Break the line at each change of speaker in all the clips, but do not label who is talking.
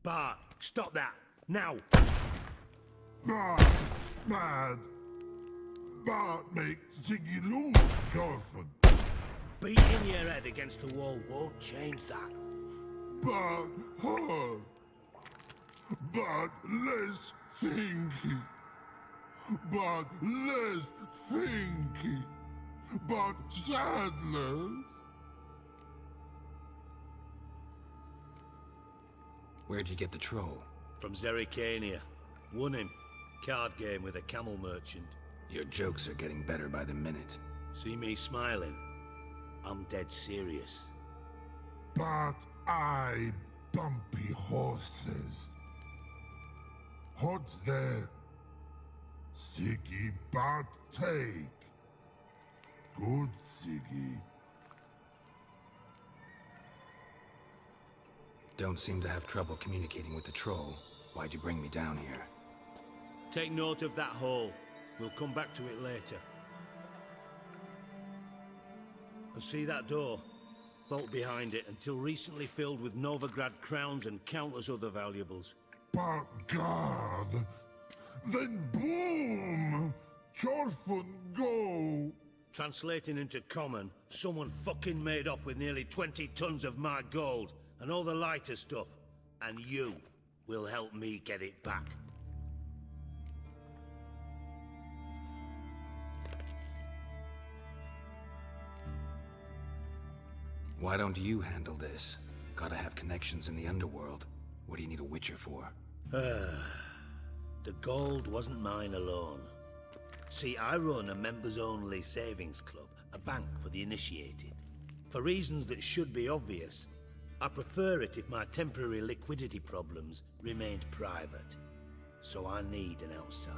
Bart, stop that! Now!
Bart, mad. Bart make Ziggy lose, Jorfin.
Beating your head against the wall won't change that.
Bart hard. Bart less thinky. Bart less thinky. Bart sadness.
Where'd you get the troll?
From Zerrikania. Won him. Card game with a camel merchant.
Your jokes are getting better by the minute.
See me smiling? I'm dead serious.
But I bumpy horses. Hot there. Ziggy Bart take. Good Ziggy.
Don't seem to have trouble communicating with the troll. Why'd you bring me down here?
Take note of that hole. We'll come back to it later. And see that door? Vault behind it, until recently filled with Novigrad crowns and countless other valuables.
But God. Then boom! Jorfun go!
Translating into common, someone fucking made off with nearly 20 tons of my gold, and all the lighter stuff. And you will help me get it back.
Why don't you handle this? Gotta have connections in the underworld. What do you need a Witcher for?
The gold wasn't mine alone. See, I run a members-only savings club, a bank for the initiated. For reasons that should be obvious, I prefer it if my temporary liquidity problems remained private. So I need an outsider.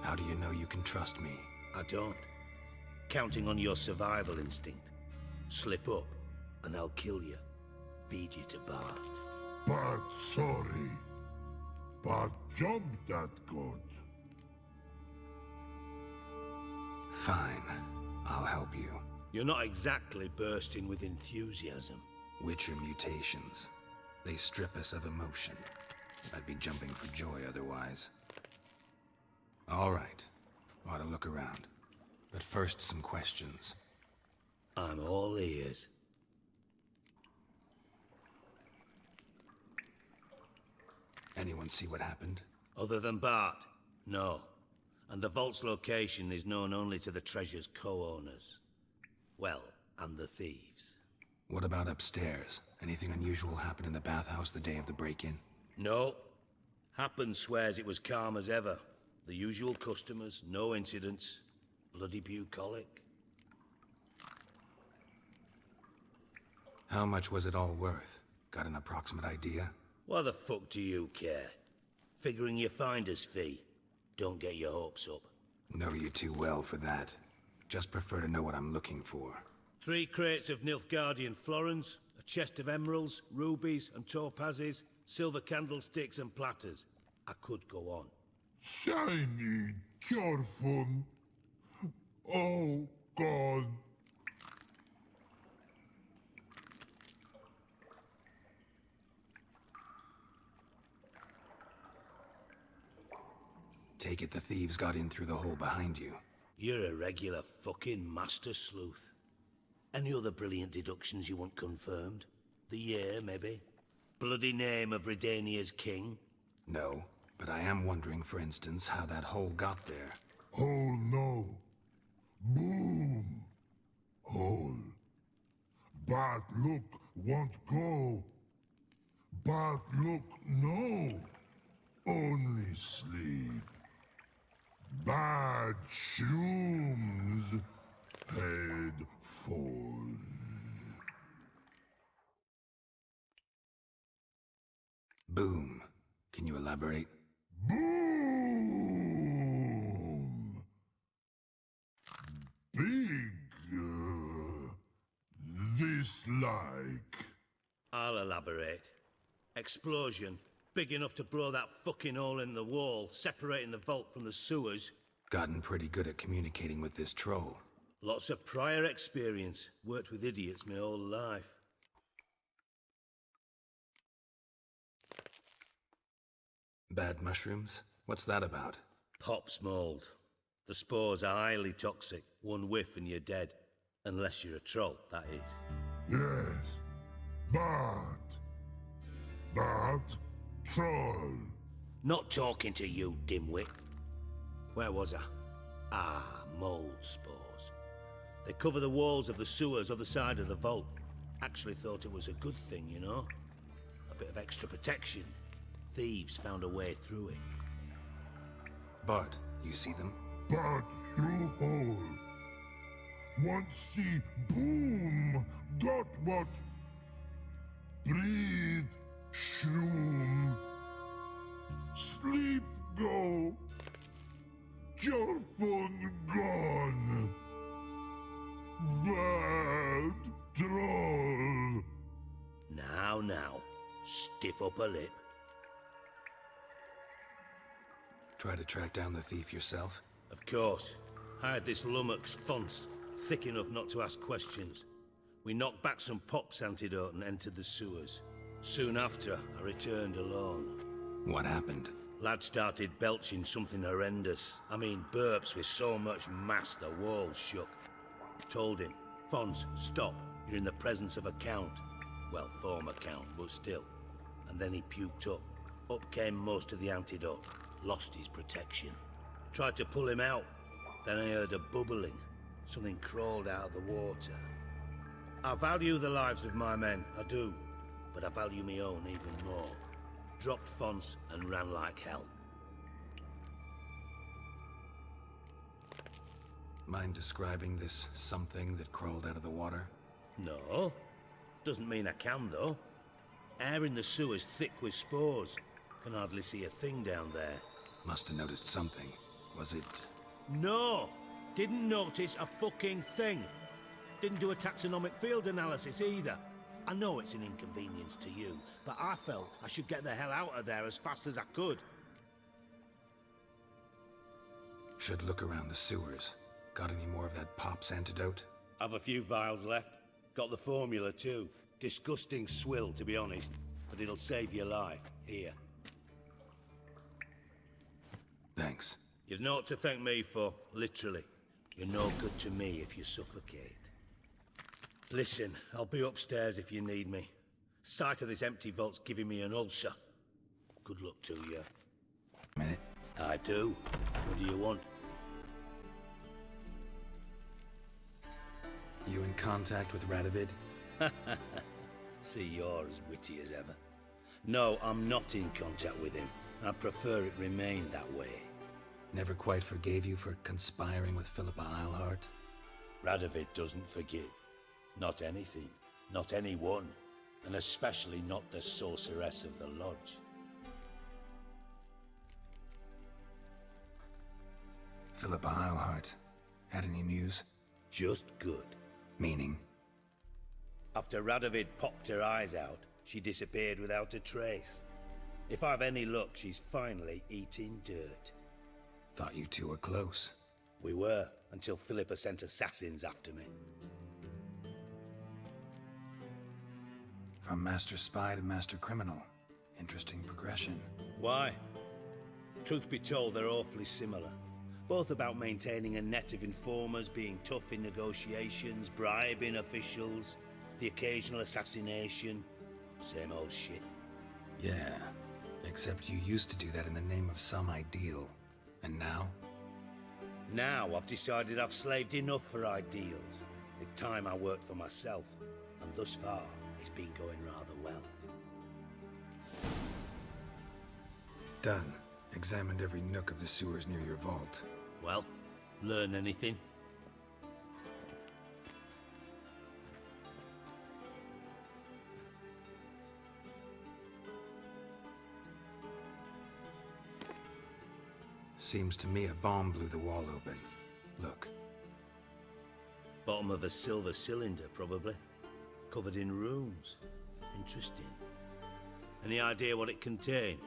How do you know you can trust me?
I don't. Counting on your survival instinct. Slip up, and I'll kill you. Feed you to Bart.
But sorry. But job that good.
Fine. I'll help you.
You're not exactly bursting with enthusiasm.
Witcher mutations. They strip us of emotion. I'd be jumping for joy otherwise. All right. Ought to look around. But first, some questions.
I'm all ears.
Anyone see what happened?
Other than Bart? No. And the vault's location is known only to the treasure's co-owners. Well, and the thieves.
What about upstairs? Anything unusual happen in the bathhouse the day of the break-in?
No. Happen swears it was calm as ever. The usual customers, no incidents. Bloody bucolic.
How much was it all worth? Got an approximate idea?
Why the fuck do you care? Figuring your finder's fee. Don't get your hopes up.
Know you too well for that. Just prefer to know what I'm looking for.
3 crates of Nilfgaardian florins, a chest of emeralds, rubies and topazes, silver candlesticks and platters. I could go on.
Shiny Jorfun. Oh, God.
Take it the thieves got in through the hole behind you.
You're a regular fucking master sleuth. Any other brilliant deductions you want confirmed? The year, maybe? Bloody name of Redania's king?
No, but I am wondering, for instance, how that hole got there.
Hole no. Boom. Hole. But look won't go. But look no. Only sleep. Bad shrooms. Head falls.
Boom. Can you elaborate?
Boom! Big. This like.
I'll elaborate. Explosion. Big enough to blow that fucking hole in the wall, separating the vault from the sewers.
Gotten pretty good at communicating with this troll.
Lots of prior experience. Worked with idiots my whole life.
Bad mushrooms? What's that about?
Pops mold. The spores are highly toxic. One whiff and you're dead. Unless you're a troll, that is.
Yes. But troll.
Not talking to you, dimwit. Where was I? Ah, mold spores. They cover the walls of the sewers other side of the vault. Actually thought it was a good thing, you know? A bit of extra protection. Thieves found a way through it.
Bart, you see them?
But through hole. Once see boom. Got what? Breathe. Shroom. Sleep go. Your phone gone. Bad troll.
Now. Stiff upper lip.
Try to track down the thief yourself?
Of course. I had this lummox Fons, thick enough not to ask questions. We knocked back some Pop's antidote and entered the sewers. Soon after, I returned alone.
What happened?
Lad started belching something horrendous. I mean, burps with so much mass the walls shook. Told him, Fons, stop. You're in the presence of a count. Well, former count, but still. And then he puked up. Up came most of the antidote. Lost his protection. Tried to pull him out. Then I heard a bubbling. Something crawled out of the water. I value the lives of my men, I do. But I value my own even more. Dropped Fons and ran like hell.
Mind describing this something that crawled out of the water?
No. Doesn't mean I can, though. Air in the sewer's thick with spores. Can hardly see a thing down there.
Must have noticed something. Was it...
No! Didn't notice a fucking thing. Didn't do a taxonomic field analysis either. I know it's an inconvenience to you, but I felt I should get the hell out of there as fast as I could.
Should look around the sewers. Got any more of that Pop's antidote?
I've a few vials left. Got the formula too. Disgusting swill, to be honest. But it'll save your life. Here.
Thanks.
You've naught to thank me for, literally. You're no good to me if you suffocate. Listen, I'll be upstairs if you need me. Sight of this empty vault's giving me an ulcer. Good luck to you.
Minute.
I do. What do you want?
You in contact with Radovid?
See, you're as witty as ever. No, I'm not in contact with him. I prefer it remain that way.
Never quite forgave you for conspiring with Philippa Eilhart?
Radovid doesn't forgive. Not anything. Not anyone. And especially not the sorceress of the Lodge.
Philippa Eilhart. Had any news?
Just good.
Meaning?
After Radovid popped her eyes out, she disappeared without a trace. If I've any luck, she's finally eating dirt.
Thought you two were close.
We were, until Philippa sent assassins after me.
From master spy to master criminal. Interesting progression.
Why? Truth be told, they're awfully similar. Both about maintaining a net of informers, being tough in negotiations, bribing officials, the occasional assassination. Same old shit.
Yeah, except you used to do that in the name of some ideal. And now?
Now I've decided I've slaved enough for ideals. It's time I worked for myself. And thus far, it's been going rather well.
Done. Examined every nook of the sewers near your vault.
Well, learn anything?
Seems to me a bomb blew the wall open. Look.
Bottom of a silver cylinder, probably. Covered in runes. Interesting. Any idea what it contained?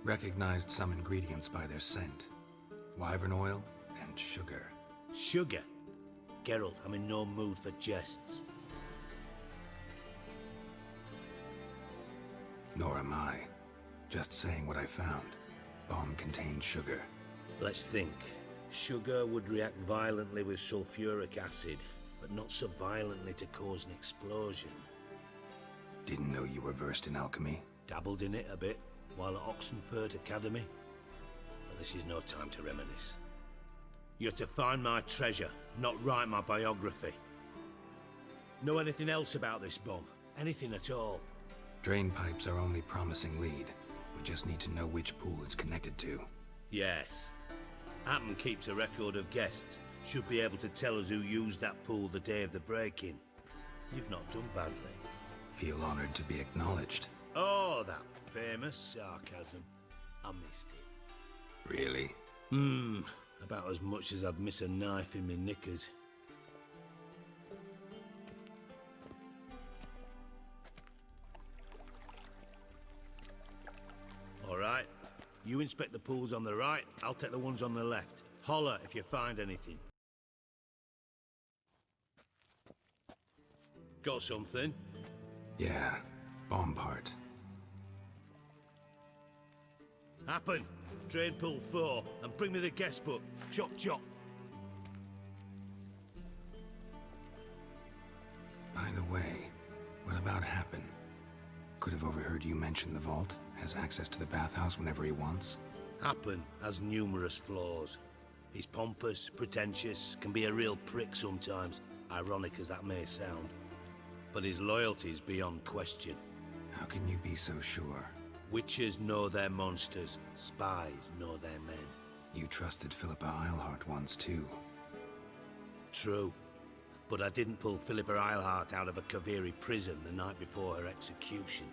Recognized some ingredients by their scent. Wyvern oil and sugar.
Sugar? Geralt, I'm in no mood for jests.
Nor am I. Just saying what I found. bomb contained sugar.
Let's think. Sugar would react violently with sulfuric acid, but not so violently to cause an explosion.
Didn't know you were versed in alchemy.
Dabbled in it a bit while at Oxenford Academy. But this is no time to reminisce. You're to find my treasure, not write my biography. Know anything else about this bomb? Anything at all?
Drain pipes are only promising lead. We just need to know which pool it's connected to.
Yes. Hammond keeps a record of guests. Should be able to tell us who used that pool the day of the break-in. You've not done badly.
Feel honored to be acknowledged.
Oh, that famous sarcasm. I missed it.
Really?
About as much as I'd miss a knife in me knickers. All right. You inspect the pools on the right, I'll take the ones on the left. Holler if you find anything. Got something?
Yeah, bomb part.
Happen. Drain pool 4, and bring me the guest book. Chop chop.
By the way, what about Happen? Could have overheard you mention the vault. Has access to the bathhouse whenever he wants.
Happen has numerous flaws. He's pompous, pretentious, can be a real prick sometimes, ironic as that may sound. But his loyalty's beyond question.
How can you be so sure?
Witches know their monsters, spies know their men.
You trusted Philippa Eilhart once too.
True. But I didn't pull Philippa Eilhart out of a Kaviri prison the night before her execution.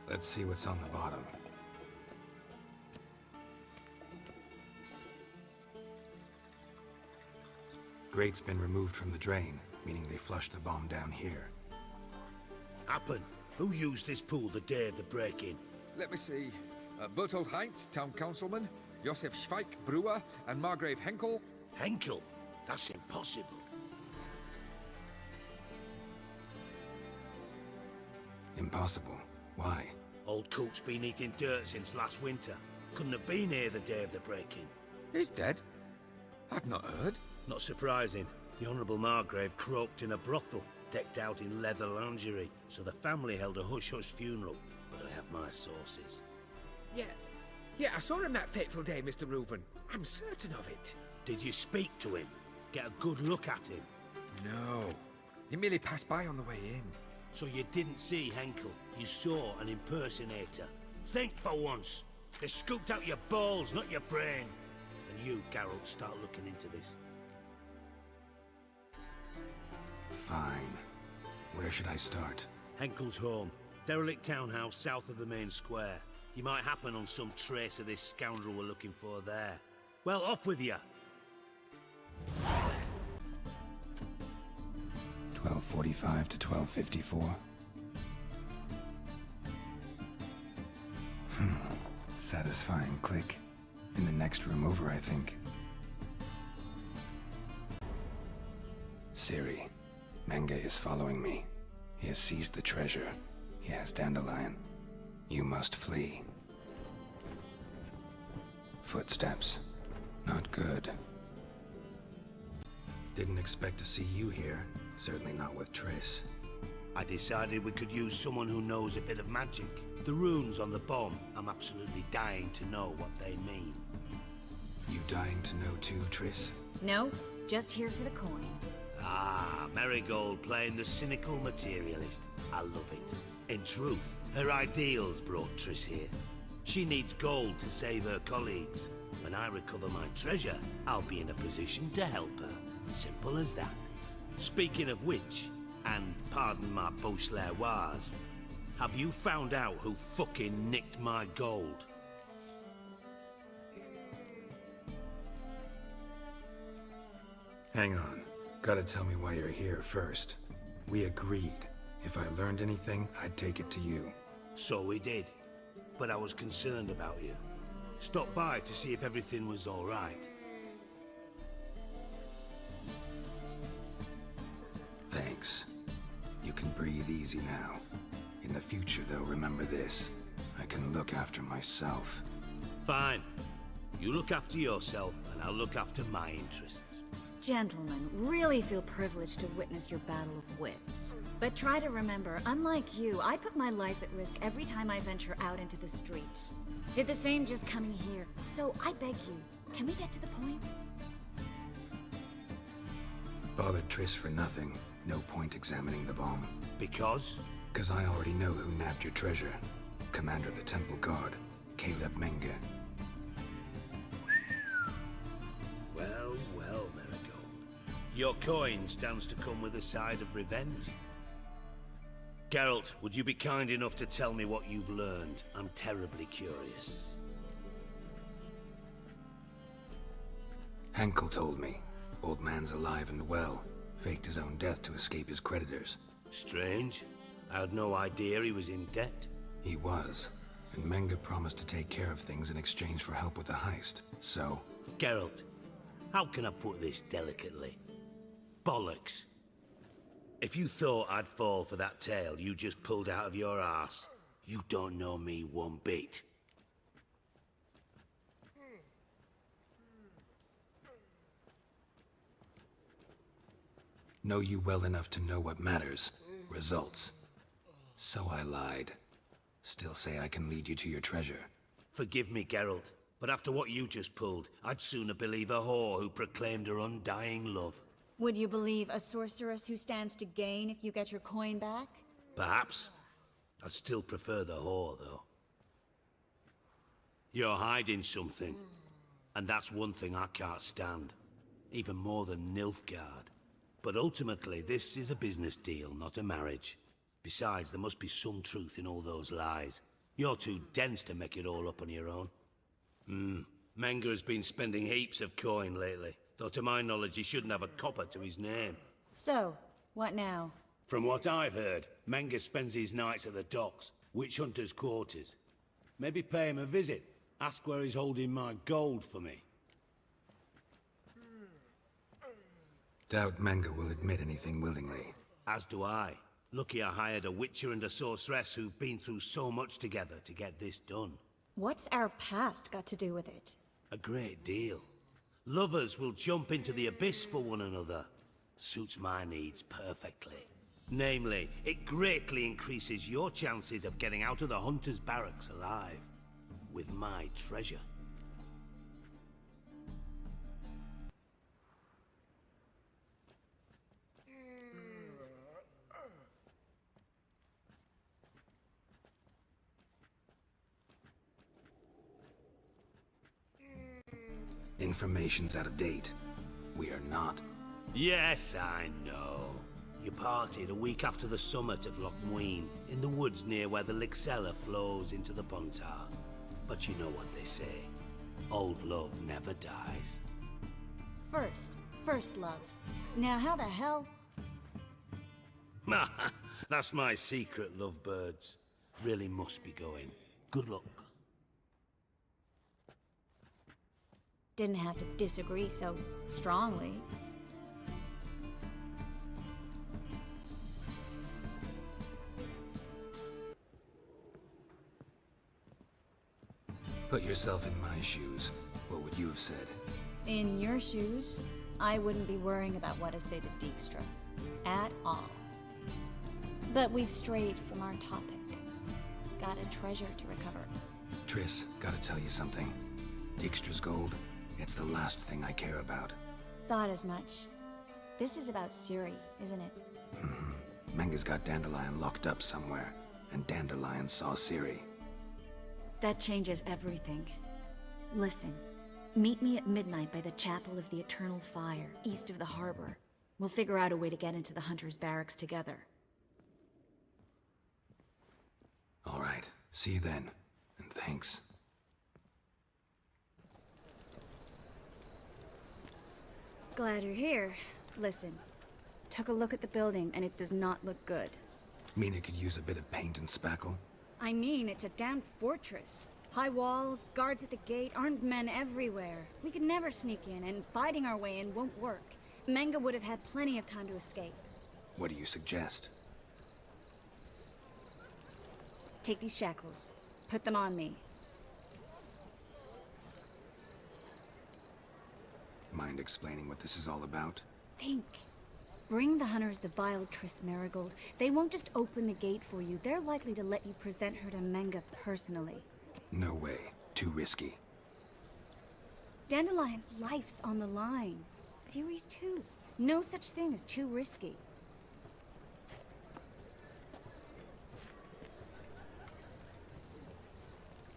Let's see what's on the bottom. Grate's been removed from the drain, meaning they flushed the bomb down here.
Happen. Who used this pool the day of the break-in?
Let me see. Bertolt Heinz, town councilman, Josef Schweik, brewer, and Margrave Henkel.
Henkel? That's impossible.
Impossible. Why?
Old Coot's been eating dirt since last winter. Couldn't have been here the day of the break-in.
He's dead? I'd not heard.
Not surprising. The Honourable Margrave croaked in a brothel, decked out in leather lingerie, so the family held a hush-hush funeral. But I have my sources.
Yeah, I saw him that fateful day, Mr. Reuven. I'm certain of it.
Did you speak to him? Get a good look at him?
No. He merely passed by on the way in.
So you didn't see Henkel, you saw an impersonator. Think for once. They scooped out your balls, not your brain. And you, Geralt, start looking into this.
Fine. Where should I start?
Henkel's home. Derelict townhouse south of the main square. You might happen on some trace of this scoundrel we're looking for there. Well, off with you.
12:45 to 12:54. Satisfying click. In the next room over, I think. Ciri, Menge is following me. He has seized the treasure. He has Dandelion. You must flee. Footsteps. Not good. Didn't expect to see you here. Certainly not with Triss.
I decided we could use someone who knows a bit of magic. The runes on the bomb, I'm absolutely dying to know what they mean.
You dying to know too, Triss?
No, just here for the coin.
Ah, Marigold playing the cynical materialist. I love it. In truth, her ideals brought Triss here. She needs gold to save her colleagues. When I recover my treasure, I'll be in a position to help her. Simple as that. Speaking of which, and pardon my Beauclervoise, have you found out who fucking nicked my gold?
Hang on. Gotta tell me why you're here first. We agreed. If I learned anything, I'd take it to you.
So we did. But I was concerned about you. Stopped by to see if everything was all right.
Thanks. You can breathe easy now. In the future, though, remember this. I can look after myself.
Fine. You look after yourself, and I'll look after my interests.
Gentlemen, really feel privileged to witness your battle of wits. But try to remember, unlike you, I put my life at risk every time I venture out into the streets. Did the same just coming here. So I beg you, can we get to the point?
Bothered Triss for nothing. No point examining the bomb.
Because?
'Cause I already know who nabbed your treasure. Commander of the Temple Guard, Caleb Menge.
Well, well, Marigold. Your coin stands to come with a side of revenge. Geralt, would you be kind enough to tell me what you've learned? I'm terribly curious.
Henkel told me. Old man's alive and well. Faked his own death to escape his creditors.
Strange. I had no idea he was in debt.
He was. And Menge promised to take care of things in exchange for help with the heist. So...
Geralt, how can I put this delicately? Bollocks. If you thought I'd fall for that tale you just pulled out of your arse, you don't know me one bit.
Know you well enough to know what matters. Results. So I lied. Still say I can lead you to your treasure.
Forgive me, Geralt, but after what you just pulled, I'd sooner believe a whore who proclaimed her undying love.
Would you believe a sorceress who stands to gain if you get your coin back?
Perhaps. I'd still prefer the whore, though. You're hiding something, and that's one thing I can't stand. Even more than Nilfgaard. But ultimately, this is a business deal, not a marriage. Besides, there must be some truth in all those lies. You're too dense to make it all up on your own. Menge has been spending heaps of coin lately, though to my knowledge he shouldn't have a copper to his name.
So, what now?
From what I've heard, Menge spends his nights at the docks, witch hunters' quarters. Maybe pay him a visit. Ask where he's holding my gold for me.
Doubt Menge will admit anything willingly.
As do I. Lucky I hired a witcher and a sorceress who've been through so much together to get this done.
What's our past got to do with it?
A great deal. Lovers will jump into the abyss for one another. Suits my needs perfectly. Namely, it greatly increases your chances of getting out of the hunter's barracks alive. With my treasure.
Information's out of date. We are not.
Yes, I know. You partied a week after the summit at Loch Muin, in the woods near where the Lixella flows into the Pontar. But you know what they say. Old love never dies.
First love. Now how the hell?
That's my secret, lovebirds. Really must be going. Good luck.
Didn't have to disagree so strongly.
Put yourself in my shoes. What would you have said?
In your shoes, I wouldn't be worrying about what to say to Dijkstra. At all. But we've strayed from our topic. Got a treasure to recover.
Triss, gotta tell you something. Dijkstra's gold, it's the last thing I care about.
Thought as much. This is about Ciri, isn't it?
Menge's got Dandelion locked up somewhere, and Dandelion saw Ciri.
That changes everything. Listen, meet me at midnight by the Chapel of the Eternal Fire, east of the harbor. We'll figure out a way to get into the Hunter's barracks together.
All right, see you then, and thanks.
Glad you're here. Listen, took a look at the building and it does not look good.
Mean it could use a bit of paint and spackle?
I mean, it's a damn fortress. High walls, guards at the gate, armed men everywhere. We could never sneak in, and fighting our way in won't work. Menge would have had plenty of time to escape.
What do you suggest?
Take these shackles. Put them on me.
Mind explaining what this is all about?
Think. Bring the hunters the vile Triss Merigold. They won't just open the gate for you. They're likely to let you present her to Menga personally.
No way. Too risky.
Dandelion's life's on the line. Series 2. No such thing as too risky.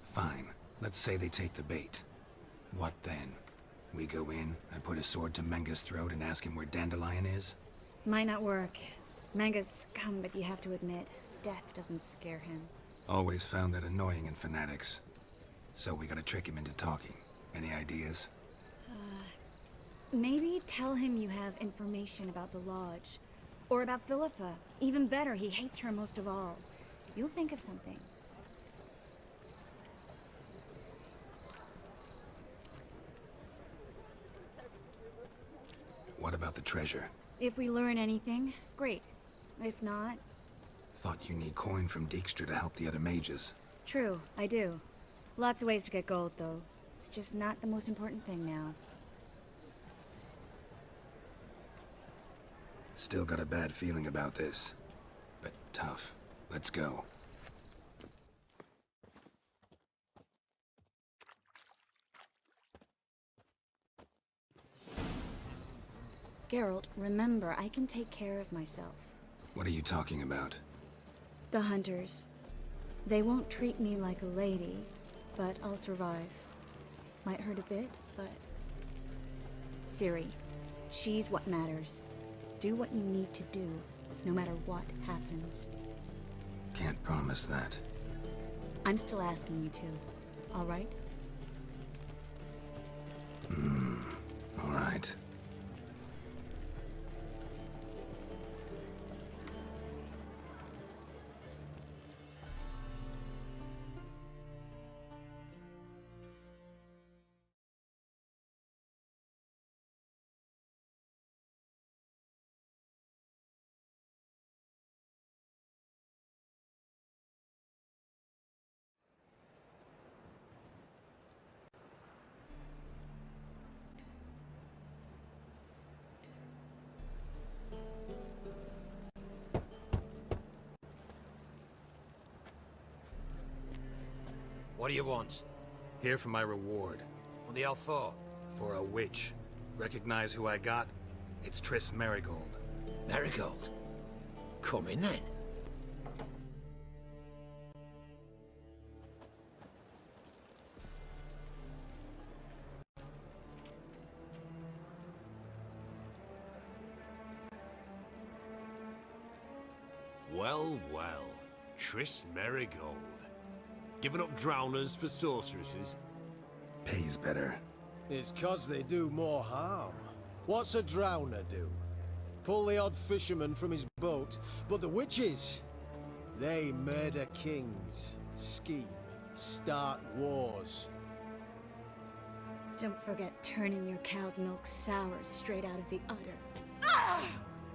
Fine. Let's say they take the bait. What then? We go in, I put a sword to Menga's throat and ask him where Dandelion is?
Might not work. Menga's scum, but you have to admit, death doesn't scare him.
Always found that annoying in fanatics. So we gotta trick him into talking. Any ideas?
Maybe tell him you have information about the Lodge. Or about Philippa. Even better, he hates her most of all. You'll think of something.
What about the treasure?
If we learn anything, great. If not,
Thought you need coin from Dijkstra to help the other mages.
true, I do. Lots of ways to get gold, though. It's just not the most important thing now.
Still got a bad feeling about this. But tough. Let's go.
Geralt, remember, I can take care of myself.
What are you talking about?
The hunters. They won't treat me like a lady, but I'll survive. Might hurt a bit, but... Ciri, she's what matters. Do what you need to do, no matter what happens.
Can't promise that.
I'm still asking you to, all right?
All right.
What do you want?
Here for my reward.
On the L4?
For a witch. Recognize who I got? It's Triss Merigold.
Merigold? Come in then.
Well, well. Triss Merigold. Giving up drowners for sorceresses?
Pays better.
It's 'cause they do more harm. What's a drowner do? Pull the odd fisherman from his boat, but the witches, they murder kings, scheme, start wars.
Don't forget turning your cow's milk sour straight out of the udder.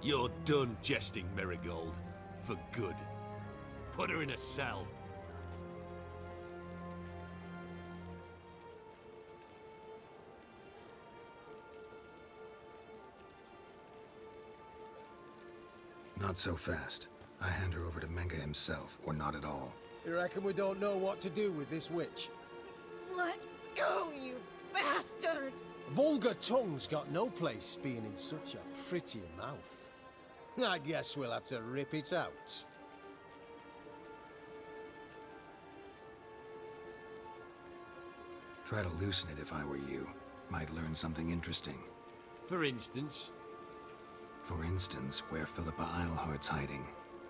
You're done jesting, Merigold. For good. Put her in a cell.
Not so fast. I hand her over to Menga himself, or not at all.
You reckon we don't know what to do with this witch?
Let go, you bastard!
Vulgar tongue's got no place being in such a pretty mouth. I guess we'll have to rip it out.
Try to loosen it if I were you. Might learn something interesting.
For instance,
For instance, where Philippa Eilhart's hiding.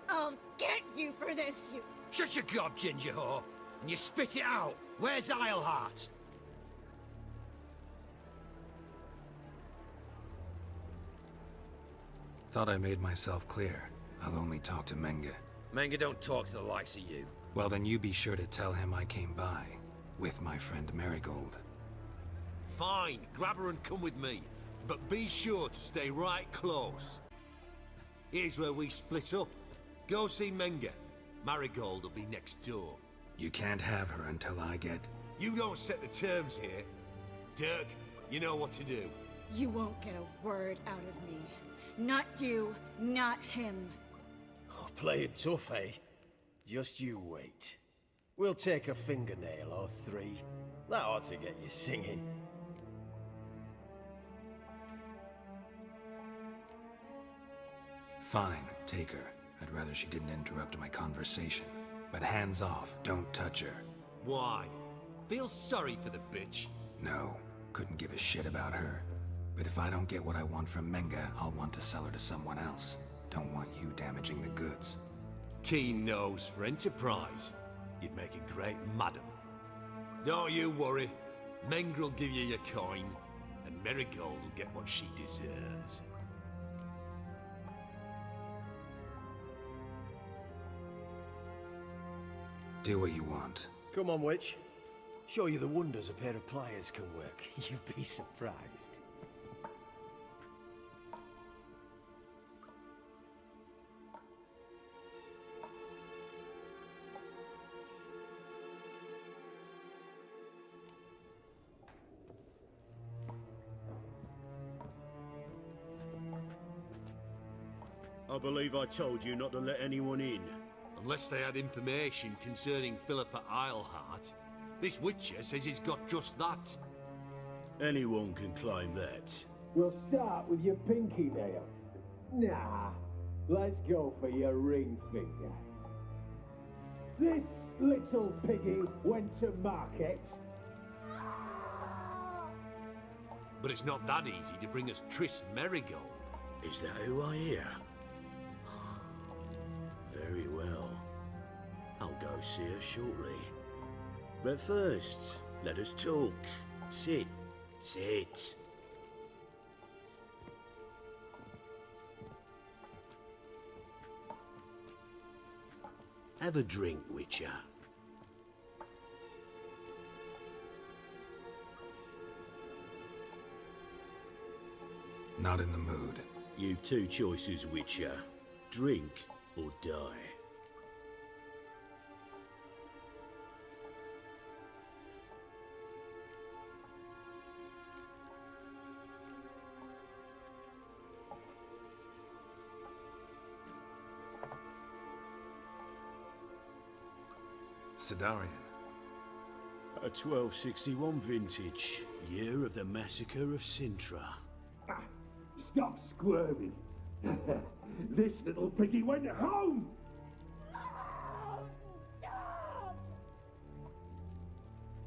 I'll get you for this, you...
Shut your gob, ginger whore, and you spit it out. Where's Eilhart?
Thought I made myself clear. I'll only talk to Menga.
Menga don't talk to the likes of you.
Well, then you be sure to tell him I came by. With my friend Merigold.
fine, grab her and come with me. But be sure to stay right close. Here's where we split up. Go see Menga. Marigold will be next door.
You can't have her until I get...
You don't set the terms here. Dirk, you know what to do.
You won't get a word out of me. Not you, not him.
Oh, playing tough, eh? Just you wait. We'll take a fingernail or three. That ought to get you singing.
Fine, take her. I'd rather she didn't interrupt my conversation. But hands off, don't touch her.
Why? Feel sorry for the bitch?
No, couldn't give a shit about her. But if I don't get what I want from Menga, I'll want to sell her to someone else. Don't want you damaging the goods.
Keen nose for enterprise. You'd make a great madam. Don't you worry. Mengrel will give you your coin, and Marigold will get what she deserves.
Do what you want.
Come on, witch. Show you the wonders a pair of pliers can work. You'd be surprised.
I believe I told you not to let anyone in.
Unless they had information concerning Philippa Eilhart. This Witcher says he's got just that.
Anyone can claim that.
We'll start with your pinky nail. Nah, let's go for your ring finger. This little piggy went to market.
But it's not that easy to bring us Triss Merigold.
Is that who I hear? Very well. I'll go see her shortly. But first, let us talk. Sit. Sit. Have a drink, Witcher.
Not in the mood.
You've two choices, Witcher. Drink or die.
Sidarian.
A 1261 vintage, year of the massacre of Sintra.
Stop squirming. This little piggy went home.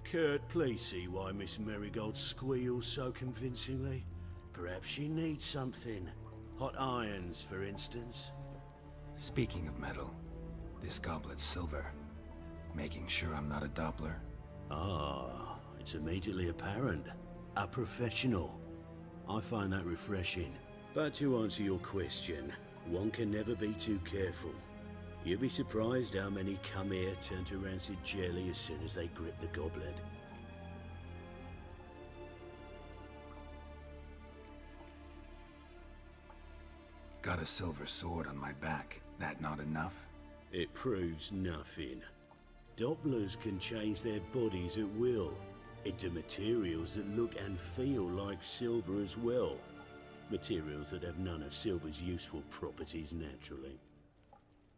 Kurt, please see why Miss Marigold squeals so convincingly. Perhaps she needs something. Hot irons, for instance.
Speaking of metal, this goblet's silver. Making sure I'm not a Doppler.
Ah, it's immediately apparent. A professional. I find that refreshing. But to answer your question, one can never be too careful. You'd be surprised how many come here turn to rancid jelly as soon as they grip the goblet.
Got a silver sword on my back. That not enough?
It proves nothing. Dopplers can change their bodies at will, into materials that look and feel like silver as well. Materials that have none of silver's useful properties naturally.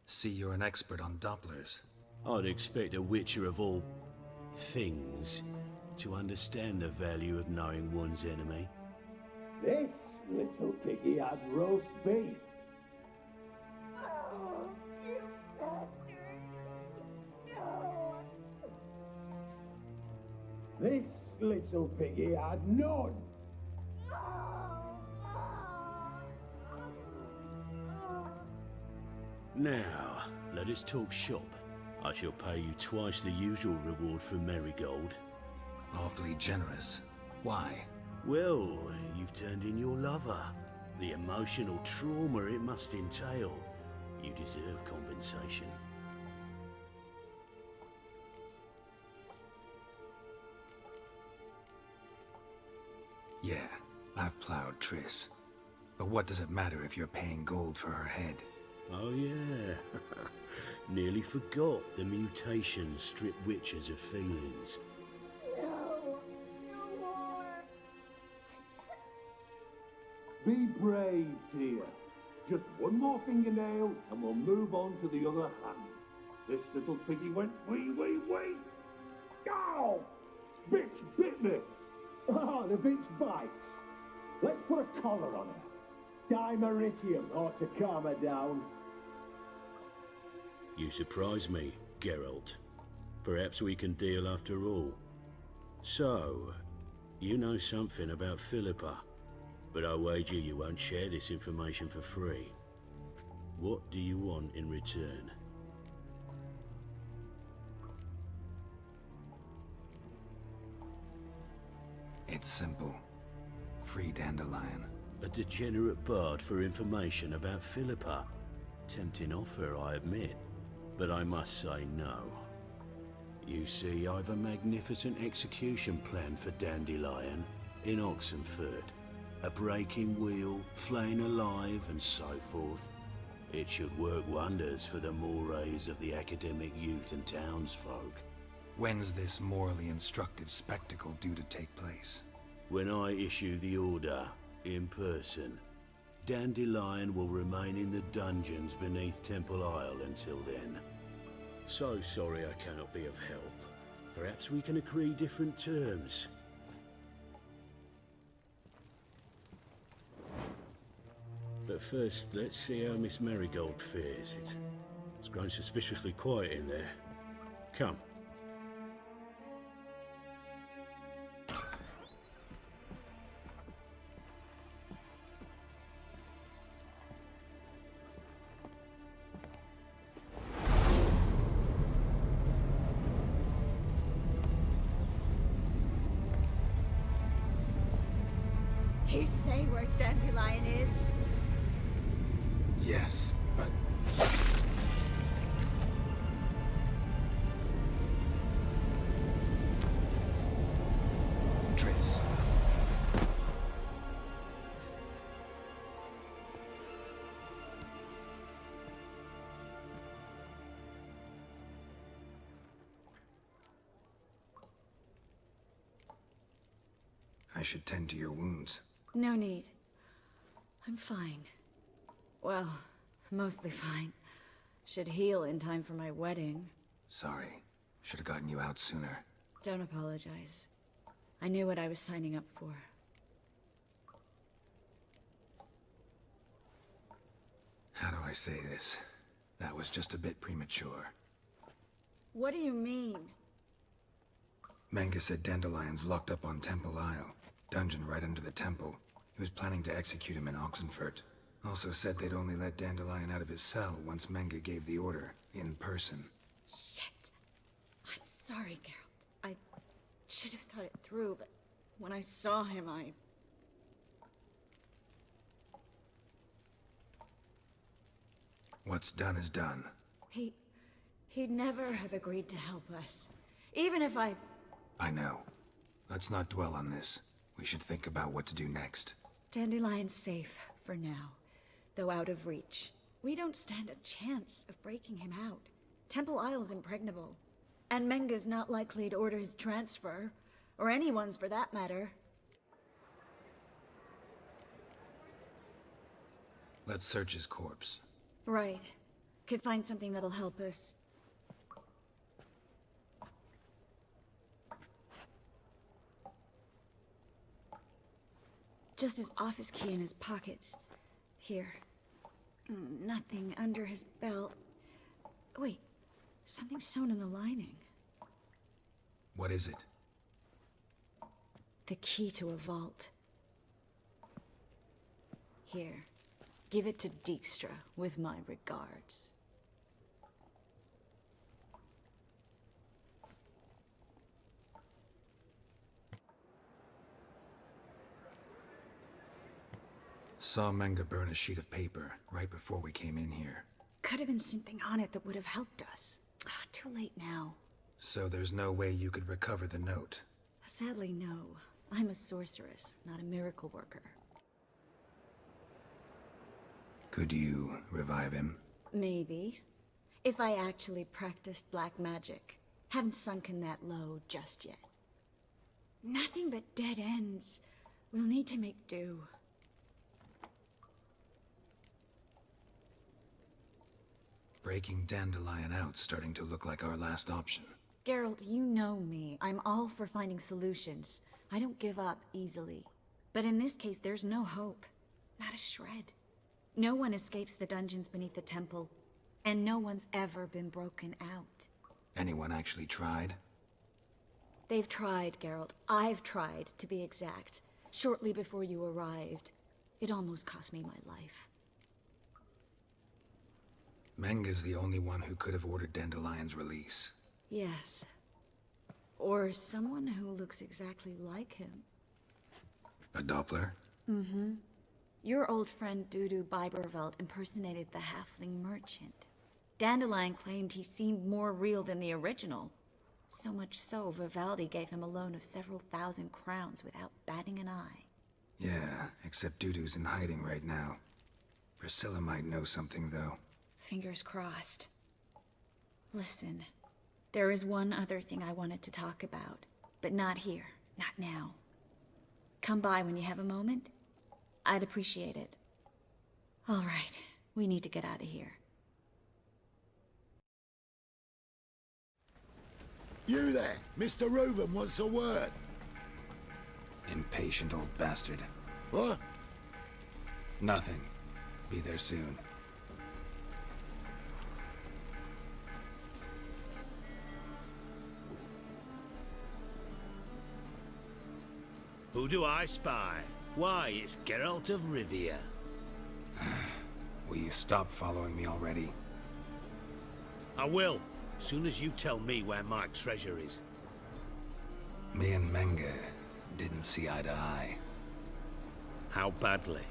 See, you're an expert on Dopplers.
I'd expect a Witcher of all things to understand the value of knowing one's enemy.
This little piggy had roast beef.
Oh, you bastard. No.
This little piggy had none.
Now, let us talk shop. I shall pay you twice the usual reward for Marigold.
Awfully generous. Why?
Well, you've turned in your lover. The emotional trauma it must entail. You deserve compensation.
Yeah, I've plowed Triss. But what does it matter if you're paying gold for her head?
Oh, yeah. Nearly forgot the mutations strip witches of feelings.
No. No more.
Be brave, dear. Just one more fingernail and we'll move on to the other hand. This little piggy went wee. Ow! Bitch bit me! Oh, the bitch bites. Let's put a collar on her. Dimeritium ought to calm her down.
You surprise me, Geralt. Perhaps we can deal after all. So, you know something about Philippa, but I wager you won't share this information for free. What do you want in return?
It's simple. Free Dandelion.
A degenerate bard for information about Philippa. Tempting offer, I admit, but I must say no. You see, I've a magnificent execution plan for Dandelion in Oxenford. A breaking wheel, flaying alive, and so forth. It should work wonders for the mores of the academic youth and townsfolk.
When's this morally instructive spectacle due to take place?
When I issue the order, in person. Dandelion will remain in the dungeons beneath Temple Isle until then. So sorry I cannot be of help. Perhaps we can agree different terms. But first, let's see how Miss Marigold fares. It's grown suspiciously quiet in there. Come.
He say where Dandelion is?
Yes, but... Triss. I should tend to your wounds.
No need. I'm fine. Well, mostly fine. Should heal in time for my wedding.
Sorry. Should have gotten you out sooner.
Don't apologize. I knew what I was signing up for.
How do I say this? That was just a bit premature.
What do you mean?
Menge said Dandelion's locked up on Temple Isle. Dungeon right under the temple. He was planning to execute him in Oxenfurt. Also said they'd only let Dandelion out of his cell once Menge gave the order, in person.
Shit. I'm sorry, Geralt. I should have thought it through, but when I saw him,
What's done is done.
He'd never have agreed to help us. Even if I
know. Let's not dwell on this. We should think about what to do next.
Dandelion's safe, for now. Though out of reach. We don't stand a chance of breaking him out. Temple Isle's impregnable. And Menge's not likely to order his transfer. Or anyone's for that matter.
Let's search his corpse.
Right. Could find something that'll help us. Just his office key in his pockets. Here. Nothing under his belt. Wait. Something sewn in the lining.
What is it?
The key to a vault. Here. Give it to Dijkstra, with my regards.
Saw Menge burn a sheet of paper right before we came in here.
Could have been something on it that would have helped us. Too late now.
So there's no way you could recover the note?
Sadly, no. I'm a sorceress, not a miracle worker.
Could you revive him?
maybe. If I actually practiced black magic. Haven't sunken that low just yet. Nothing but dead ends. We'll need to make do.
Breaking Dandelion out's starting to look like our last option.
Geralt, you know me. I'm all for finding solutions. I don't give up easily. But in this case, there's no hope. Not a shred. No one escapes the dungeons beneath the temple. And no one's ever been broken out.
Anyone actually tried?
They've tried, Geralt. I've tried, to be exact. Shortly before you arrived. It almost cost me my life.
Menga's the only one who could have ordered Dandelion's release.
Yes. Or someone who looks exactly like him.
A Doppler?
Mm-hmm. Your old friend Dudu Biberveld impersonated the halfling merchant. Dandelion claimed he seemed more real than the original. So much so, Vivaldi gave him a loan of several thousand crowns without batting an eye.
Yeah, except Dudu's in hiding right now. Priscilla might know something, though.
Fingers crossed. Listen, there is one other thing I wanted to talk about, but not here, not now. Come by when you have a moment. I'd appreciate it. All right, we need to get out of here.
You there, Mr. Reuven wants a word.
Impatient old bastard.
What?
Nothing. Be there soon.
Who do I spy? Why, it's Geralt of Rivia.
Will you stop following me already?
I will, soon as you tell me where my treasure is.
Me and Menga didn't see eye to eye.
How badly?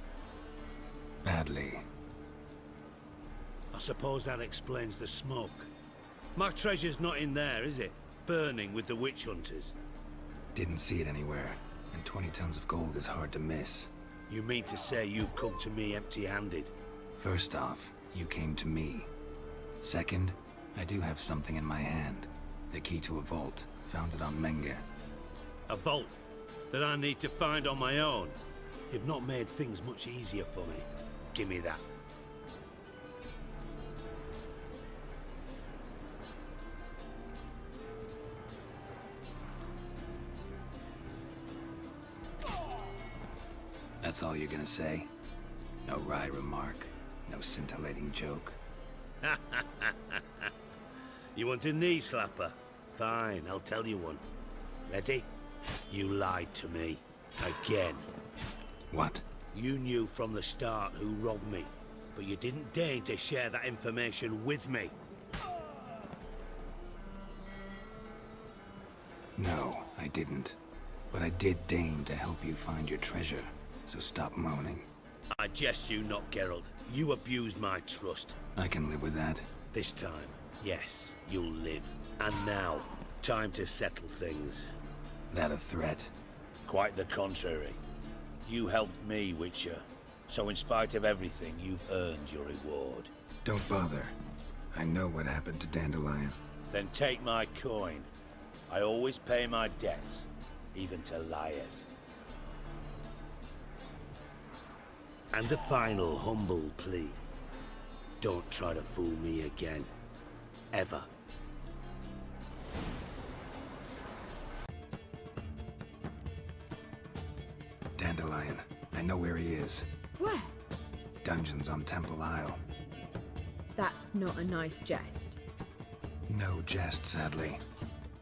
Badly.
I suppose that explains the smoke. My treasure's not in there, is it? Burning with the witch hunters.
Didn't see it anywhere, and 20 tons of gold is hard to miss.
You mean to say you've come to me empty-handed?
First off, you came to me. Second, I do have something in my hand. The key to a vault, found it on Menga.
A vault that I need to find on my own. You've not made things much easier for me. Give me that.
That's all you're gonna say? No wry remark, no scintillating joke.
You want a knee slapper? Fine, I'll tell you one. Ready? You lied to me. Again.
What?
You knew from the start who robbed me, but you didn't deign to share that information with me.
No, I didn't. But I did deign to help you find your treasure, so stop moaning.
I jest you not, Geralt. You abused my trust.
I can live with that.
This time, yes, you'll live. And now, time to settle things.
That a threat?
Quite the contrary. You helped me, Witcher. So in spite of everything, you've earned your reward.
Don't bother. I know what happened to Dandelion.
Then take my coin. I always pay my debts, even to liars. And a final humble plea. Don't try to fool me again. Ever.
Dandelion. I know where he is.
Where?
Dungeons on Temple Isle.
That's not a nice jest.
No jest, sadly.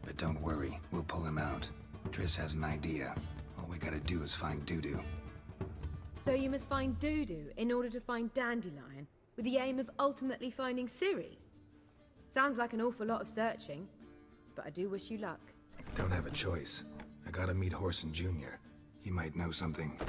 But don't worry, we'll pull him out. Triss has an idea. All we gotta do is find Dudu.
So you must find Dudu in order to find Dandelion, with the aim of ultimately finding Ciri? Sounds like an awful lot of searching, but I do wish you luck.
Don't have a choice. I gotta meet Whoreson Jr. He might know something.